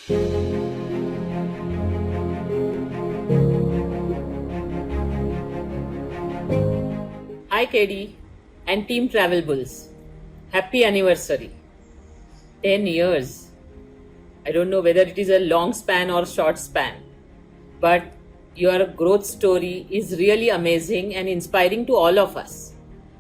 Hi KD and Team Travel Bulls. Happy anniversary. 10 years. I don't know whether it is a long span or short span, but your growth story is really amazing and inspiring to all of us,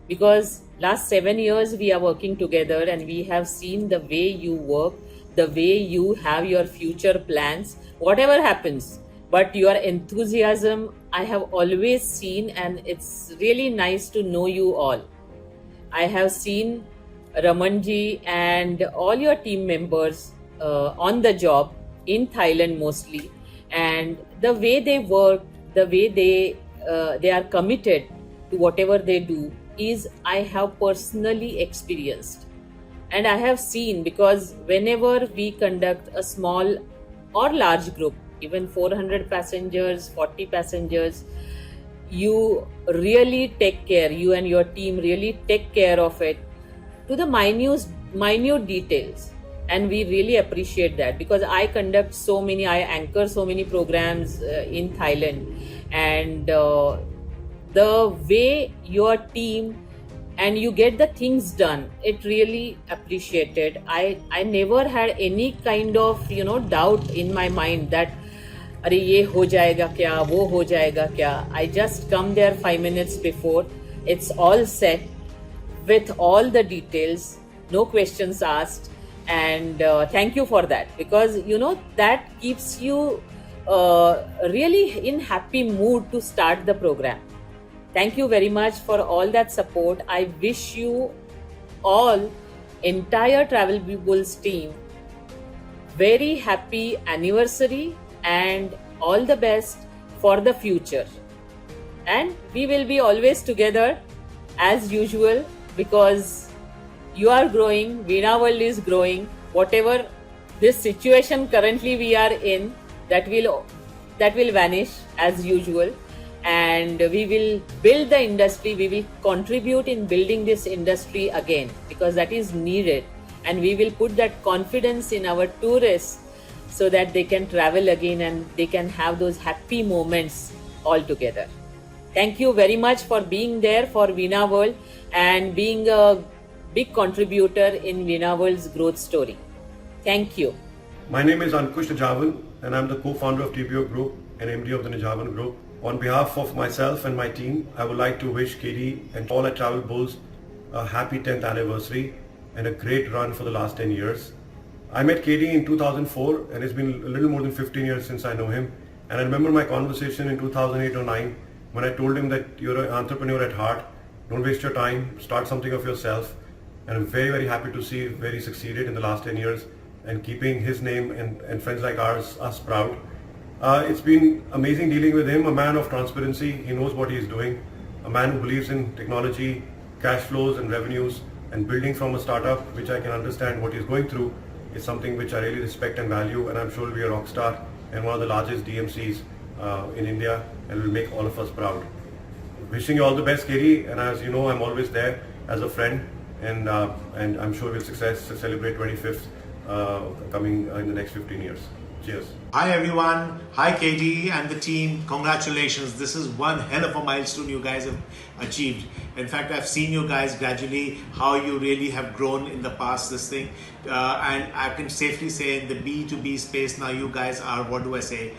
because last 7 years we are working together and we have seen the way you work, the way you have your future plans, whatever happens, but your enthusiasm I have always seen, and it's really nice to know you all. I have seen Ramanji and all your team members on the job in Thailand mostly, and the way they work, the way they are committed to whatever they do is I have personally experienced, and I have seen, because whenever we conduct a small or large group, even 400 passengers, 40 passengers, you really take care, you and your team really take care of it to the minute details, and we really appreciate that, because I anchor so many programs in Thailand, and the way your team and you get the things done, it really appreciated. I never had any kind of doubt in my mind that अरे ये हो जाएगा क्या, वो हो जाएगा क्या. I just come there 5 minutes before. It's all set with all the details, no questions asked, and thank you for that, because that keeps you really in happy mood to start the program. Thank you very much for all that support. I wish you all, entire Travel Bulls team, very happy anniversary and all the best for the future. And we will be always together as usual, because you are growing, Veena World is growing. Whatever this situation currently we are in, that will vanish as usual, and we will build the industry, we will contribute in building this industry again, because that is needed, and we will put that confidence in our tourists so that they can travel again and they can have those happy moments all together. Thank you very much for being there for Veena World and being a big contributor in Veena World's growth story. Thank you. My name is Ankush Nijavan, and I'm the co-founder of TBO Group and MD of the Nijavan Group. On behalf of myself and my team, I would like to wish KD and all at Travel Bulls a happy 10th anniversary and a great run for the last 10 years. I met KD in 2004, and it's been a little more than 15 years since I know him. And I remember my conversation in 2008 or 9 when I told him that you're an entrepreneur at heart, don't waste your time, start something of yourself. And I'm very, very happy to see where he succeeded in the last 10 years and keeping his name and friends like us proud. It's been amazing dealing with him, a man of transparency. He knows what he's doing, a man who believes in technology, cash flows and revenues, and building from a startup, which I can understand what he's going through, is something which I really respect and value, and I'm sure will be a rock star and one of the largest DMCs in India, and will make all of us proud. Wishing you all the best, KD, and as you know, I'm always there as a friend, and I'm sure we'll celebrate 25th coming in the next 15 years. Cheers. Hi everyone, hi KD and the team, congratulations. This is one hell of a milestone you guys have achieved. In fact, I've seen you guys gradually, how you really have grown in the past, this thing. And I can safely say in the B2B space now you guys are, what do I say,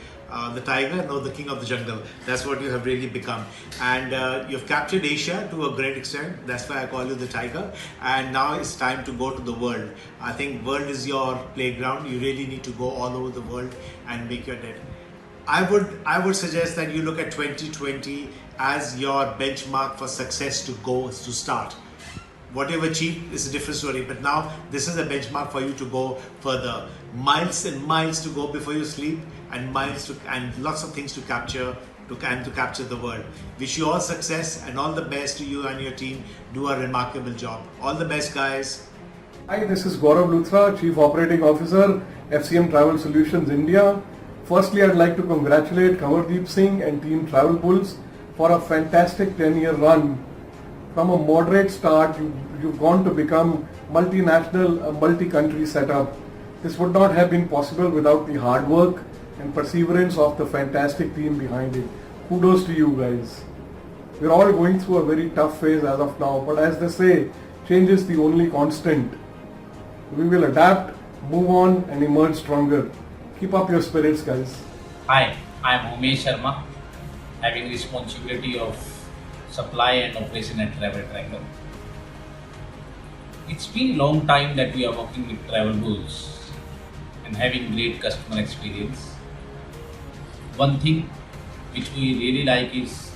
the tiger, no, the king of the jungle. That's what you have really become. And you've captured Asia to a great extent. That's why I call you the tiger. And now it's time to go to the world. I think world is your playground. You really need to go all over the world and make your dent. I would suggest that you look at 2020 as your benchmark for success to start. What you've achieved is a different story, but now this is a benchmark for you to go further. Miles and miles to go before you sleep, and lots of things to capture to capture the world. Wish you all success and all the best to you and your team. Do a remarkable job. All the best, guys. Hi, this is Gaurav Luthra, Chief Operating Officer, FCM Travel Solutions India. Firstly, I'd like to congratulate Kamardeep Singh and Team Travel Bulls for a fantastic 10-year run. From a moderate start, you've gone to become multinational, a multi-country setup. This would not have been possible without the hard work and perseverance of the fantastic team behind it. Kudos to you guys. We're all going through a very tough phase as of now, but as they say, change is the only constant. We will adapt, move on and emerge stronger. Keep up your spirits, guys. Hi, I am Umesh Sharma, having responsibility of supply and operation at Travel Tracker. It's been a long time that we are working with Travel Bulls and having great customer experience. One thing which we really like is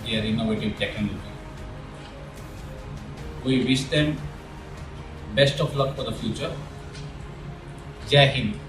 their innovative technology. We wish them best of luck for the future. Jai Hind.